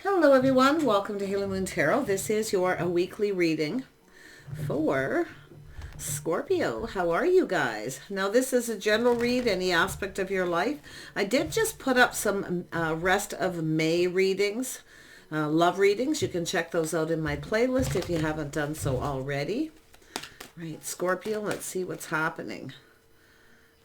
Hello everyone, welcome to Halo Moon Tarot. This is your weekly reading for Scorpio. How are you guys? Now this is a general read, any aspect of your life. I did just put up some rest of May readings, love readings. You can check those out in my playlist if you haven't done so already. Right, Scorpio, let's see what's happening.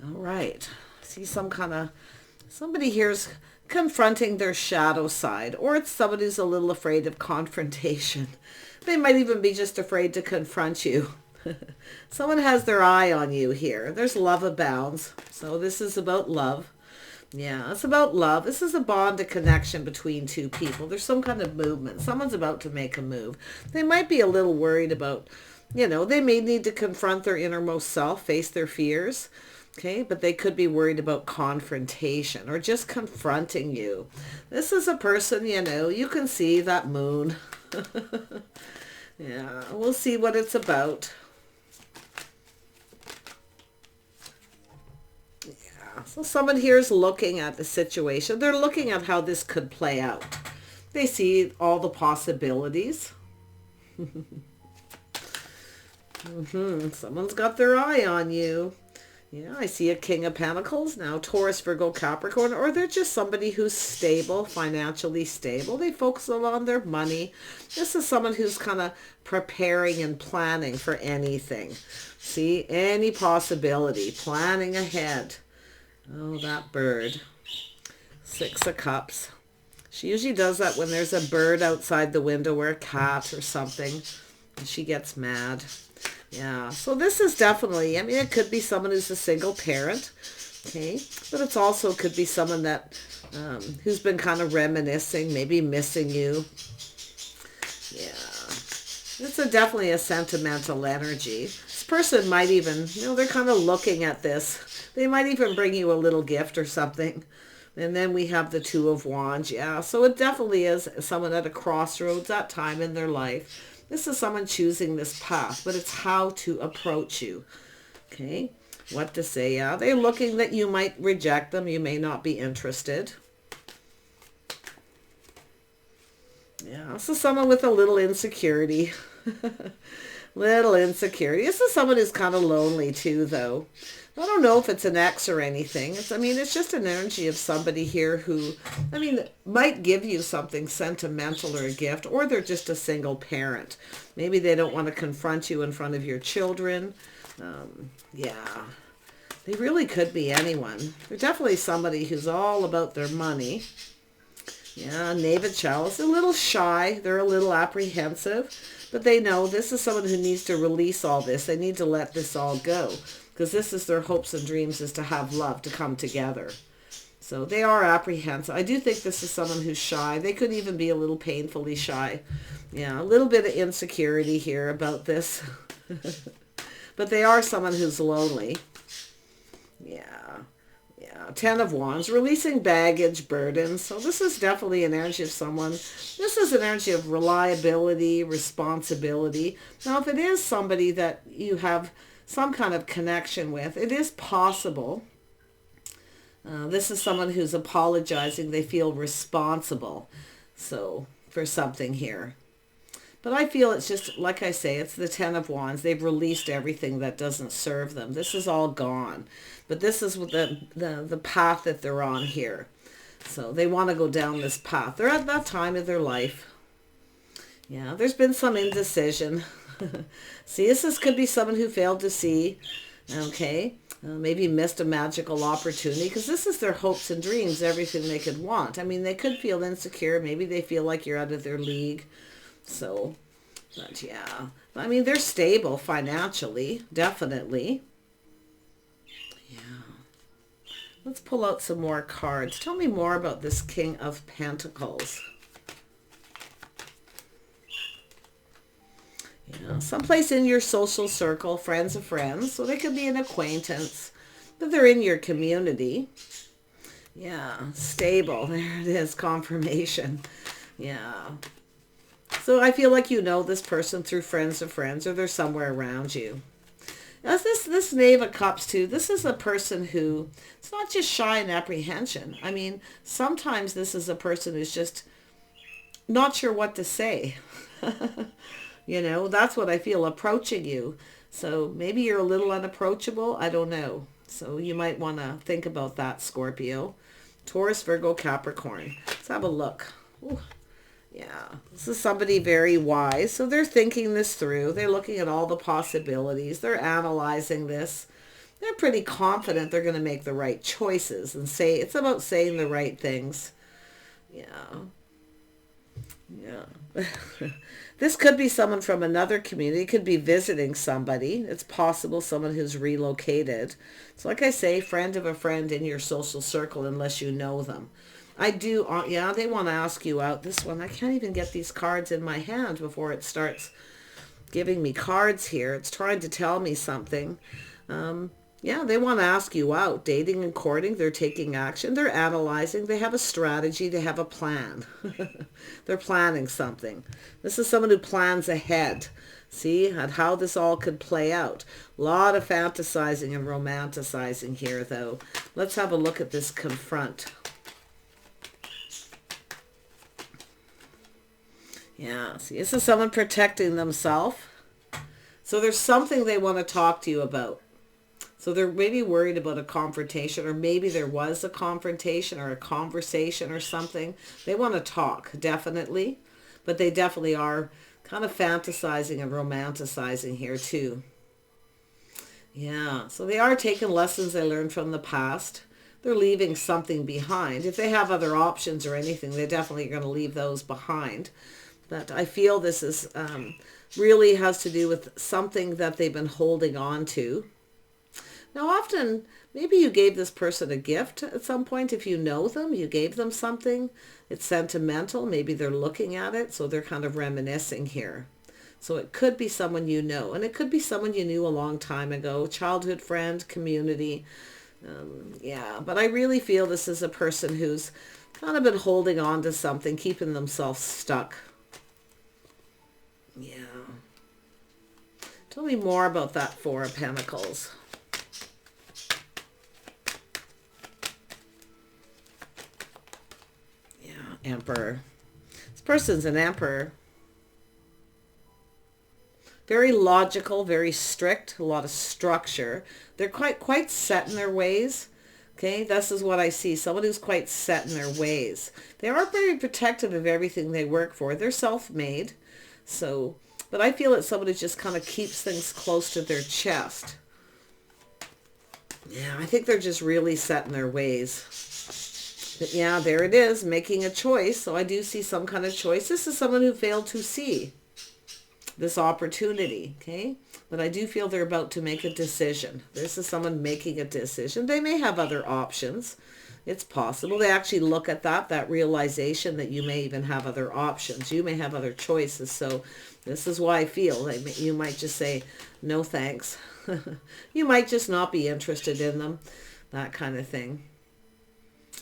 All right, see somebody here's confronting their shadow side, or it's somebody who's a little afraid of confrontation. They might even be just afraid to confront you. Someone has their eye on you here. There's love abounds. So this is about love. Yeah, it's about love. This is a bond, a connection between two people. There's some kind of movement. Someone's about to make a move. They might be a little worried about, they may need to confront their innermost self, face their fears. Okay, but they could be worried about confrontation or just confronting you. This is a person, you can see that moon. Yeah, we'll see what it's about. Yeah, so someone here is looking at the situation. They're looking at how this could play out. They see all the possibilities. Someone's got their eye on you. Yeah, I see a King of Pentacles now, Taurus, Virgo, Capricorn, or they're just somebody who's stable, financially stable. They focus a lot on their money. This is someone who's kind of preparing and planning for anything. See, any possibility, planning ahead. Oh, that bird. Six of Cups. She usually does that when there's a bird outside the window or a cat or something, and she gets mad. Yeah, so this is definitely, it could be someone who's a single parent, okay, but it's also could be someone that, who's been kind of reminiscing, maybe missing you. Yeah, it's definitely a sentimental energy. This person might even, they're kind of looking at this. They might even bring you a little gift or something. And then we have the Two of Wands. Yeah, so it definitely is someone at a crossroads, that time in their life. This is someone choosing this path, but it's how to approach you. Okay, what to say. Yeah, they're looking that you might reject them. You may not be interested. Yeah, this is someone with a little insecurity. Little insecurity. This is someone who's kind of lonely too, though. I don't know if it's an ex or anything. It's just an energy of somebody here who, might give you something sentimental or a gift, or they're just a single parent. Maybe they don't want to confront you in front of your children. Yeah, they really could be anyone. They're definitely somebody who's all about their money. Yeah, Knave of Chalice, a little shy. They're a little apprehensive, but they know this is someone who needs to release all this. They need to let this all go. Because this is their hopes and dreams, is to have love, to come together. So they are apprehensive. I do think this is someone who's shy. They could even be a little painfully shy. Yeah, a little bit of insecurity here about this. But they are someone who's lonely. Yeah. Ten of Wands, releasing baggage, burdens. So this is definitely an energy of someone. This is an energy of reliability, responsibility. Now, if it is somebody that you have some kind of connection with, it is possible. This is someone who's apologizing. They feel responsible for something here. But I feel it's just, like I say, it's the Ten of Wands. They've released everything that doesn't serve them. This is all gone. But this is the path that they're on here. So they want to go down this path. They're at that time of their life. Yeah, there's been some indecision. See, this could be someone who failed to see, okay, maybe missed a magical opportunity, because this is their hopes and dreams, everything they could want. They could feel insecure. Maybe they feel like you're out of their league. So, but yeah, they're stable financially, definitely. Yeah. Let's pull out some more cards. Tell me more about this King of Pentacles. Someplace in your social circle, friends of friends. So they could be an acquaintance, but they're in your community. Yeah, stable. There it is, confirmation. Yeah. So I feel like this person through friends of friends, or they're somewhere around you. Now this Knave of Cups too, this is a person who, it's not just shy and apprehension. Sometimes this is a person who's just not sure what to say. You know, that's what I feel approaching you. So maybe you're a little unapproachable. I don't know. So you might want to think about that, Scorpio. Taurus, Virgo, Capricorn. Let's have a look. Ooh. Yeah, this is somebody very wise. So they're thinking this through. They're looking at all the possibilities. They're analyzing this. They're pretty confident they're going to make the right choices and say, it's about saying the right things. Yeah. Yeah. This could be someone from another community. It could be visiting somebody. It's possible someone who's relocated. So like I say, friend of a friend in your social circle unless you know them. I do, yeah, they want to ask you out. This one, I can't even get these cards in my hand before it starts giving me cards here. It's trying to tell me something. Yeah, they want to ask you out. Dating and courting, they're taking action. They're analyzing. They have a strategy. They have a plan. They're planning something. This is someone who plans ahead. See, at how this all could play out. A lot of fantasizing and romanticizing here, though. Let's have a look at this confront. Yeah, see, this is someone protecting themselves. So there's something they want to talk to you about. So they're maybe worried about a confrontation, or maybe there was a confrontation or a conversation or something. They want to talk, definitely. But they definitely are kind of fantasizing and romanticizing here too. Yeah, so they are taking lessons they learned from the past. They're leaving something behind. If they have other options or anything, they definitely are going to leave those behind. But I feel this is really has to do with something that they've been holding on to. Now, often, maybe you gave this person a gift at some point. If you know them, you gave them something. It's sentimental. Maybe they're looking at it, so they're kind of reminiscing here. So it could be someone you know, and it could be someone you knew a long time ago, childhood friend, community. Yeah, but I really feel this is a person who's kind of been holding on to something, keeping themselves stuck. Yeah. Tell me more about that Four of Pentacles. Yeah, Emperor. This person's an Emperor. Very logical, very strict, a lot of structure. They're quite set in their ways. Okay, this is what I see. Someone who's quite set in their ways. They are very protective of everything they work for. They're self-made. So, but I feel that somebody just kind of keeps things close to their chest. Yeah, I think they're just really set in their ways. But yeah, there it is, making a choice. So I do see some kind of choice. This is someone who failed to see this opportunity, okay? But I do feel they're about to make a decision. This is someone making a decision. They may have other options. It's possible. They actually look at that realization that you may even have other options. You may have other choices. So this is why I feel you might just say, no thanks. You might just not be interested in them. That kind of thing.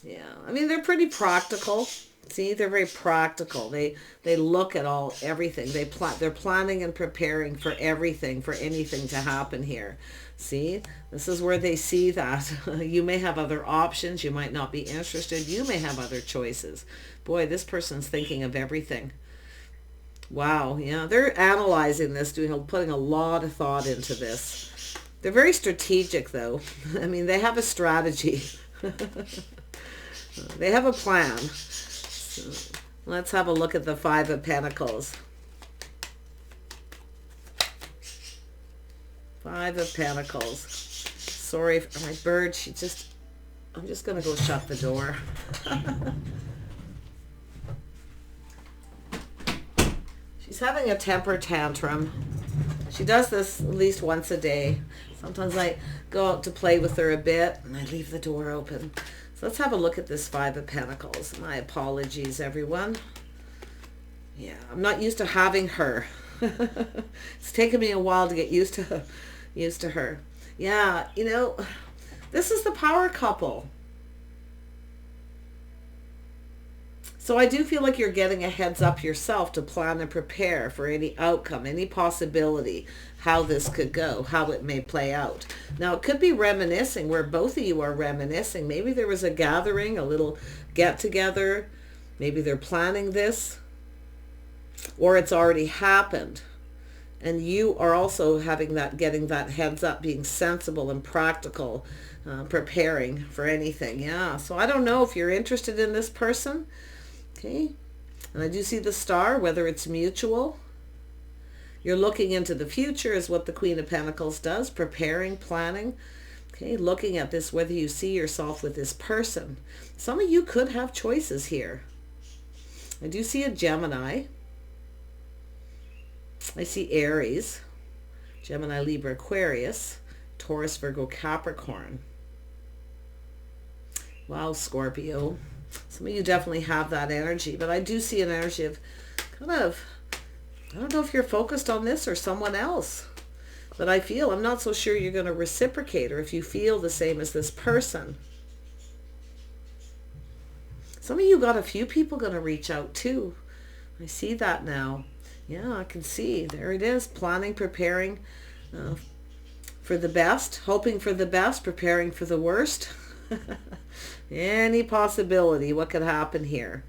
Yeah. I mean, they're pretty practical. See, they're very practical. They look at everything. They're planning and preparing for everything, for anything to happen here. See, this is where they see that. You may have other options. You might not be interested. You may have other choices. Boy, this person's thinking of everything. Wow, yeah, they're analyzing this, putting a lot of thought into this. They're very strategic, though. I mean, they have a strategy. They have a plan. So let's have a look at the Five of Pentacles. Five of Pentacles. Sorry for my bird. I'm just going to go shut the door. She's having a temper tantrum. She does this at least once a day. Sometimes I go out to play with her a bit and I leave the door open. So let's have a look at this Five of Pentacles. My apologies, everyone. Yeah, I'm not used to having her. It's taken me a while to get used to her. Yeah, this is the power couple. So I do feel like you're getting a heads up yourself to plan and prepare for any outcome, any possibility, how this could go, how it may play out. Now, it could be reminiscing, where both of you are reminiscing. Maybe there was a gathering, a little get-together. Maybe they're planning this. or it's already happened. And you are also having that, getting that heads up, being sensible and practical, preparing for anything. Yeah, so I don't know if you're interested in this person. Okay, and I do see the star, whether it's mutual. You're looking into the future is what the Queen of Pentacles does, preparing, planning. Okay, looking at this, whether you see yourself with this person. Some of you could have choices here. I do see a Gemini. I see Aries, Gemini, Libra, Aquarius, Taurus, Virgo, Capricorn. Wow, Scorpio. Some of you definitely have that energy, but I do see an energy of kind of, I don't know if you're focused on this or someone else, but I feel, I'm not so sure you're going to reciprocate, or if you feel the same as this person. Some of you got a few people going to reach out too. I see that now. Yeah, I can see. There it is. Planning, preparing for the best, hoping for the best, preparing for the worst. Any possibility, what could happen here?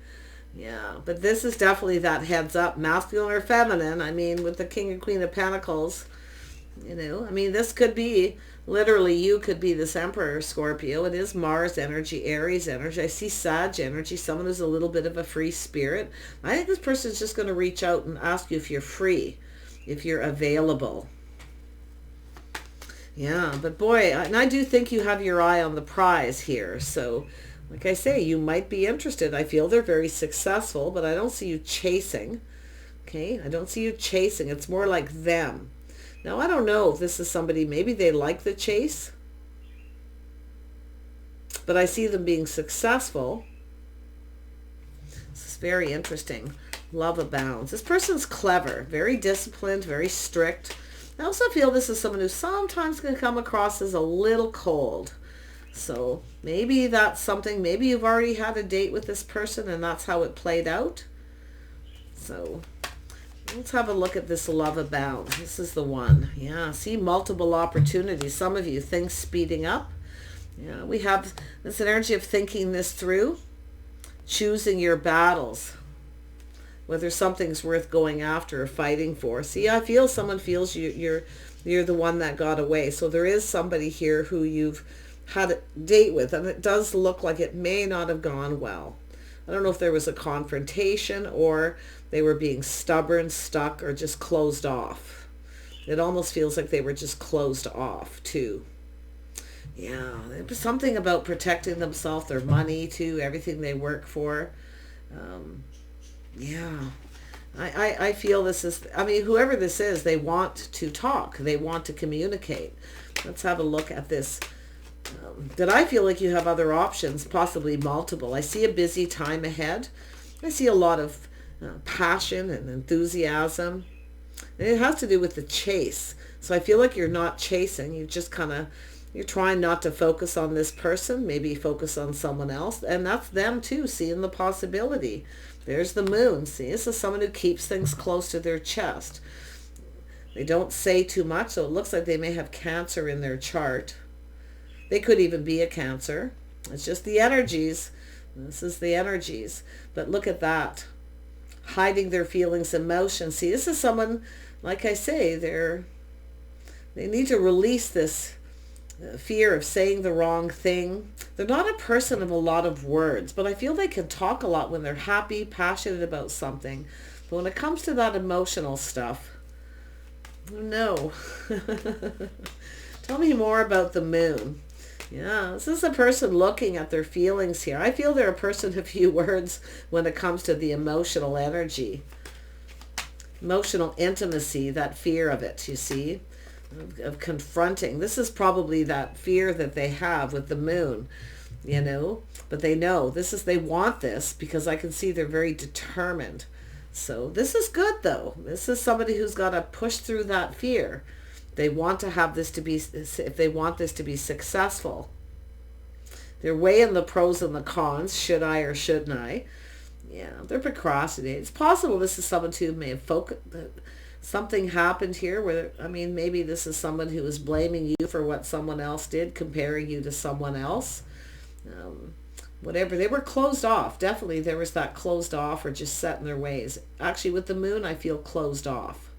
Yeah, but this is definitely that heads up, masculine or feminine. I mean, with the King and Queen of Pentacles, you know, I mean, this could be, literally, you could be this Emperor, Scorpio. It is Mars energy, Aries energy. I see Sag energy, someone who's a little bit of a free spirit. I think this person's just going to reach out and ask you if you're free, if you're available. Yeah, but boy, and I do think you have your eye on the prize here. So, like I say, you might be interested. I feel they're very successful, but I don't see you chasing. Okay, I don't see you chasing. It's more like them. Now, I don't know if this is somebody, maybe they like the chase, but I see them being successful. This is very interesting. Love abounds. This person's clever, very disciplined, very strict. I also feel this is someone who sometimes can come across as a little cold. So maybe that's something, maybe you've already had a date with this person and that's how it played out. So let's have a look at this love abound. This is the one. Yeah, see, multiple opportunities. Some of you, things speeding up. Yeah, we have this energy of thinking this through, choosing your battles, whether something's worth going after or fighting for. See, I feel someone feels you're the one that got away. So there is somebody here who you've had a date with, and it does look like it may not have gone well. I don't know if there was a confrontation or they were being stubborn, stuck, or just closed off. It almost feels like they were just closed off too. Yeah, it was something about protecting themselves, their money too, everything they work for. Yeah, I feel this is, I mean, whoever this is, they want to talk. They want to communicate. Let's have a look at this. That I feel like you have other options, possibly multiple. I see a busy time ahead. I see a lot of passion and enthusiasm. And it has to do with the chase. So I feel like you're not chasing. You just kind of, you're trying not to focus on this person, maybe focus on someone else. And that's them too, seeing the possibility. There's the moon. See, this is someone who keeps things close to their chest. They don't say too much, so it looks like they may have Cancer in their chart. They could even be a Cancer. It's just the energies. This is the energies. But look at that. Hiding their feelings, emotions. See, this is someone, like I say, they need to release this fear of saying the wrong thing. They're not a person of a lot of words, but I feel they can talk a lot when they're happy, passionate about something. But when it comes to that emotional stuff, no. Tell me more about the moon. Yeah, this is a person looking at their feelings here. I feel they're a person of few words when it comes to the emotional energy. Emotional intimacy, that fear of it, you see, of confronting. This is probably that fear that they have with the moon, you know, but they know this is, they want this because I can see they're very determined. So this is good though. This is somebody who's got to push through that fear. They want to have this to be, if they want this to be successful. They're weighing the pros and the cons. Should I or shouldn't I? Yeah, they're procrastinating. It's possible this is someone who may have focused, something happened here where, I mean, maybe this is someone who is blaming you for what someone else did, comparing you to someone else. whatever. They were closed off. Definitely there was that closed off or just set in their ways. Actually, with the moon, I feel closed off.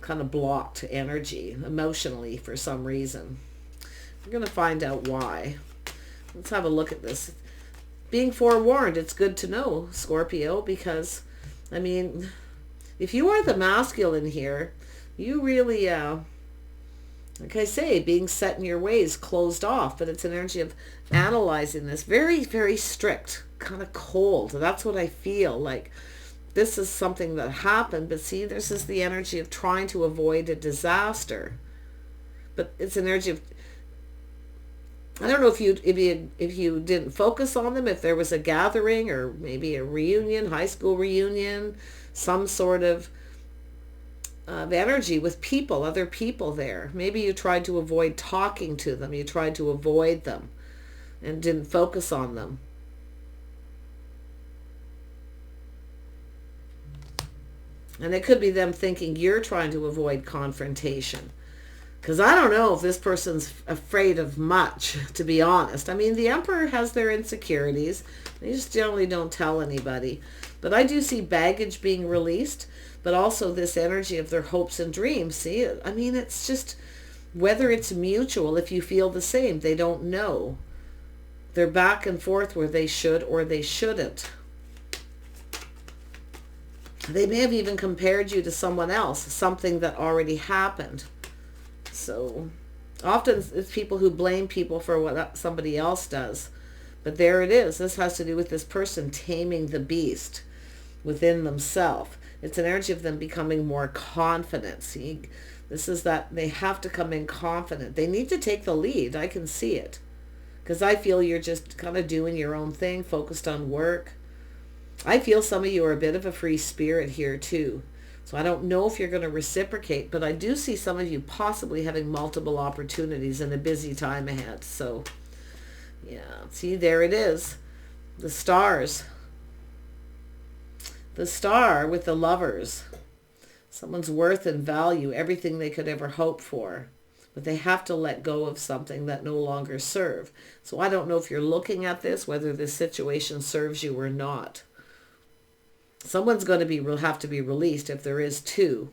Kind of blocked energy emotionally for some reason. We're going to find out why. Let's have a look at this. Being forewarned, it's good to know, Scorpio, because, I mean, if you are the masculine here, you really, like I say, being set in your ways, closed off, but it's an energy of analyzing this. Very, very strict, kind of cold. That's what I feel like. This is something that happened, but see, this is the energy of trying to avoid a disaster. But it's an energy of, I don't know if you didn't focus on them, if there was a gathering or maybe a reunion, high school reunion, some sort of energy with people, other people there. Maybe you tried to avoid talking to them. You tried to avoid them and didn't focus on them. And it could be them thinking you're trying to avoid confrontation. Because I don't know if this person's afraid of much, to be honest. I mean, the Emperor has their insecurities. They just generally don't tell anybody. But I do see baggage being released, but also this energy of their hopes and dreams. See, I mean, it's just, whether it's mutual, if you feel the same, they don't know. They're back and forth where they should or they shouldn't. They may have even compared you to someone else, something that already happened. So often it's people who blame people for what somebody else does. But there it is. This has to do with this person taming the beast within themselves. It's an energy of them becoming more confident. See, this is that they have to come in confident. They need to take the lead. I can see it. Because I feel you're just kind of doing your own thing, focused on work. I feel some of you are a bit of a free spirit here too. So I don't know if you're going to reciprocate, but I do see some of you possibly having multiple opportunities and a busy time ahead. So, yeah, see, there it is. The stars. The star with the lovers. Someone's worth and value, everything they could ever hope for. But they have to let go of something that no longer serves. So I don't know if you're looking at this, whether this situation serves you or not. Someone's going to have to be released if there is two.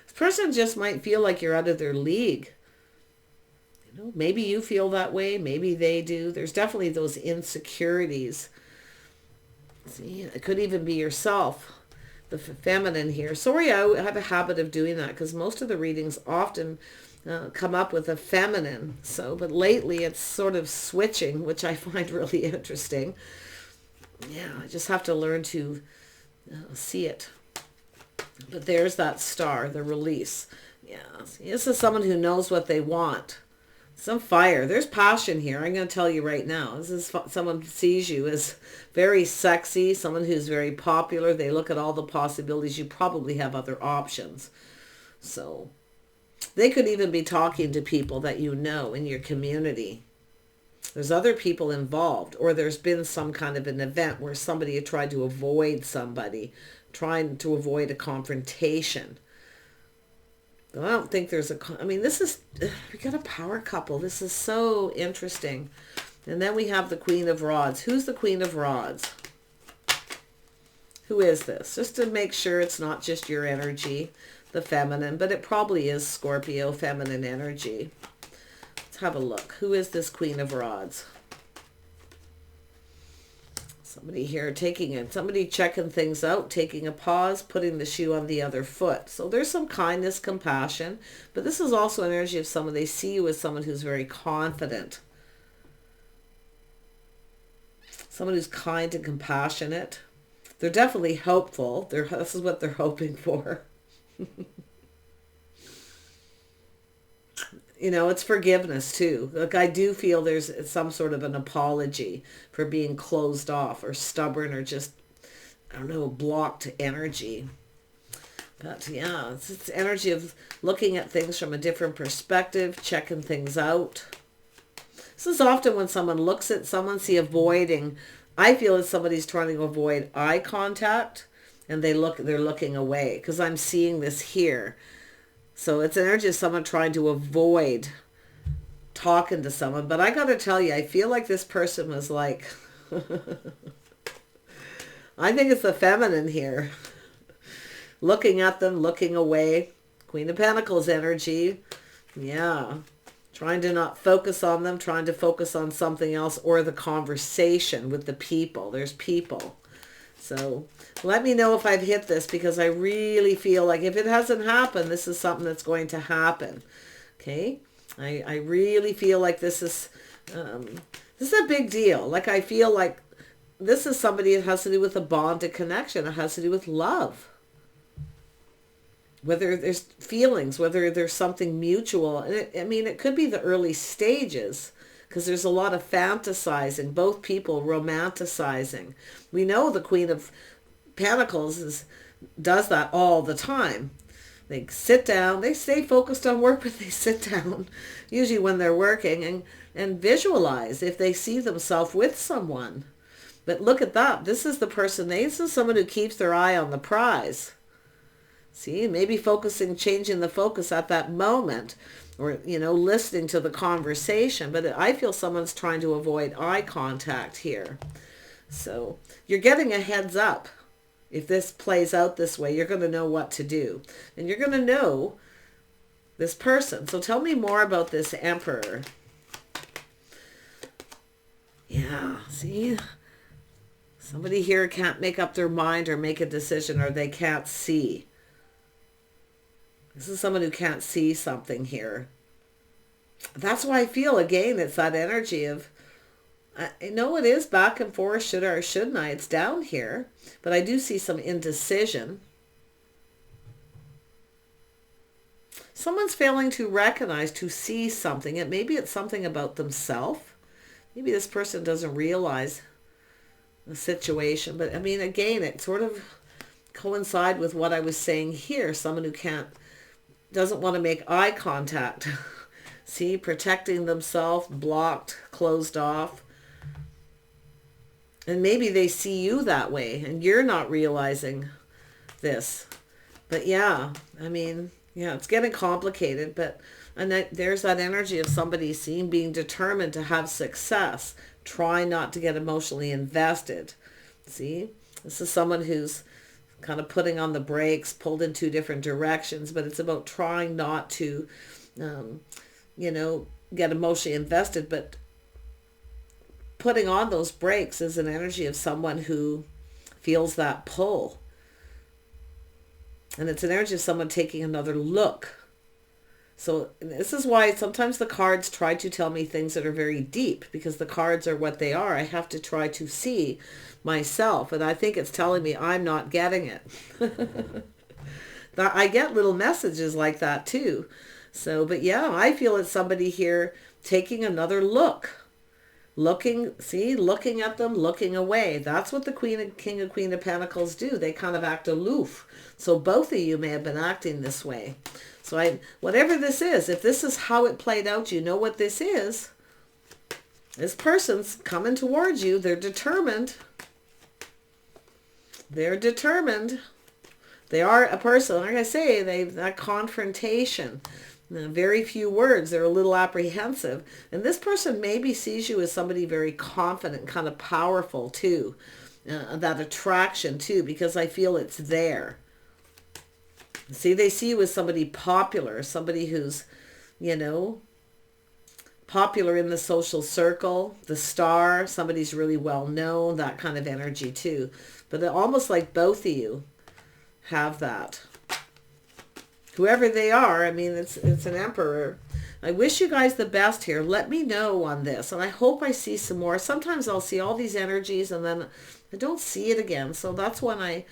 This person just might feel like you're out of their league. You know, maybe you feel that way. Maybe they do. There's definitely those insecurities. See, it could even be yourself, the feminine here. Sorry, I have a habit of doing that because most of the readings often come up with a feminine. So, but lately it's sort of switching, which I find really interesting. Yeah, I just have to learn to see it. But there's that star, the release. Yeah, see, this is someone who knows what they want. Some fire. There's passion here. I'm going to tell you right now. This is someone who sees you as very sexy, someone who's very popular. They look at all the possibilities. You probably have other options. So they could even be talking to people that you know in your community. There's other people involved, or there's been some kind of an event where somebody had tried to avoid somebody, trying to avoid a confrontation. I don't think there's I mean, this is, we got a power couple. This is so interesting. And then we have the Queen of Rods. Who's the Queen of Rods? Who is this? Just to make sure it's not just your energy, the feminine, but it probably is Scorpio, feminine energy. Let's have a look. Who is this Queen of Rods? Somebody here somebody checking things out, taking a pause, putting the shoe on the other foot. So there's some kindness, compassion, but this is also energy of someone, they see you as someone who's very confident. Someone who's kind and compassionate. They're definitely hopeful. This is what they're hoping for. You know, it's forgiveness too. Like, I do feel there's some sort of an apology for being closed off or stubborn or just, I don't know, blocked energy. But yeah, it's energy of looking at things from a different perspective, checking things out. This is often when someone looks at someone, see, avoiding. I feel as somebody's trying to avoid eye contact and they're looking away, because I'm seeing this here. So it's energy of someone trying to avoid talking to someone. But I got to tell you, I feel like this person was like, I think it's the feminine here. Looking at them, looking away. Queen of Pentacles energy. Yeah. Trying to not focus on them, trying to focus on something else or the conversation with the people. There's people. So let me know if I've hit this, because I really feel like if it hasn't happened, this is something that's going to happen. Okay? I really feel like this is a big deal. Like I feel like this is somebody that has to do with a bonded connection. It has to do with love. Whether there's feelings, whether there's something mutual. And it could be the early stages, because there's a lot of fantasizing, both people romanticizing. We know the Queen of Pentacles does that all the time. They sit down, they stay focused on work, but they sit down, usually when they're working, and visualize if they see themselves with someone. But look at that. This is the person, this is someone who keeps their eye on the prize. See, maybe changing the focus at that moment, or, listening to the conversation. But I feel someone's trying to avoid eye contact here. So you're getting a heads up. If this plays out this way, you're going to know what to do. And you're going to know this person. So tell me more about this Emperor. Yeah, see? Somebody here can't make up their mind or make a decision, or they can't see. This is someone who can't see something here. That's why I feel, again, it's that energy of, I know it is back and forth, should I or shouldn't I? It's down here. But I do see some indecision. Someone's failing to recognize, to see something. Maybe it's something about themselves. Maybe this person doesn't realize the situation. But again, it sort of coincides with what I was saying here. Someone who doesn't want to make eye contact. See, protecting themselves, blocked, closed off. And maybe they see you that way and you're not realizing this. But yeah, it's getting complicated. There's that energy of somebody being determined to have success. Try not to get emotionally invested. See, this is someone who's kind of putting on the brakes, pulled in two different directions, but it's about trying not to, get emotionally invested, but putting on those brakes is an energy of someone who feels that pull. And it's an energy of someone taking another look. So this is why sometimes the cards try to tell me things that are very deep, because the cards are what they are. I have to try to see myself, and I think it's telling me I'm not getting it. I get little messages like that too. So, but yeah, I feel it's somebody here taking another look. Looking at them, looking away. That's what the King and Queen of Pentacles do. They kind of act aloof. So both of you may have been acting this way. So whatever this is, if this is how it played out, you know what this is. This person's coming towards you. They're determined. They're determined. They are a person. Like I say, that confrontation. Very few words. They're a little apprehensive. And this person maybe sees you as somebody very confident, kind of powerful too. That attraction too, because I feel it's there. See, they see you as somebody popular, somebody who's, popular in the social circle, the star, somebody's really well known, that kind of energy too. But almost like both of you have that. Whoever they are, it's an Emperor. I wish you guys the best here. Let me know on this. And I hope I see some more. Sometimes I'll see all these energies and then I don't see it again. So that's when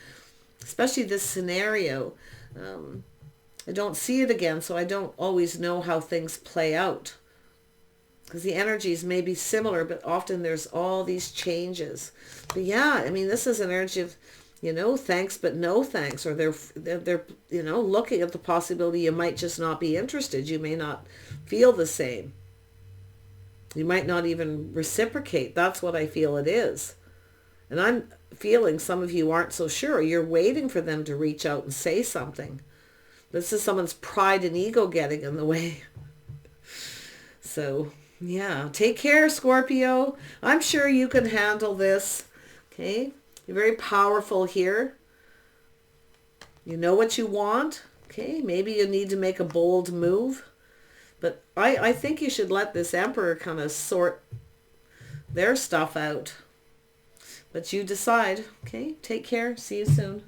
especially this scenario, I don't see it again. So I don't always know how things play out. Because the energies may be similar, but often there's all these changes. But yeah, this is an energy of, thanks but no thanks, or they're looking at the possibility you might just not be interested. You may not feel the same. You might not even reciprocate. That's what I feel it is. And I'm feeling some of you aren't so sure. You're waiting for them to reach out and say something. This is someone's pride and ego getting in the way. So, yeah, take care, Scorpio. I'm sure you can handle this. Okay? You're very powerful here. You know what you want. Okay? Maybe you need to make a bold move. But I think you should let this Emperor kind of sort their stuff out. But you decide. Okay? Take care. See you soon.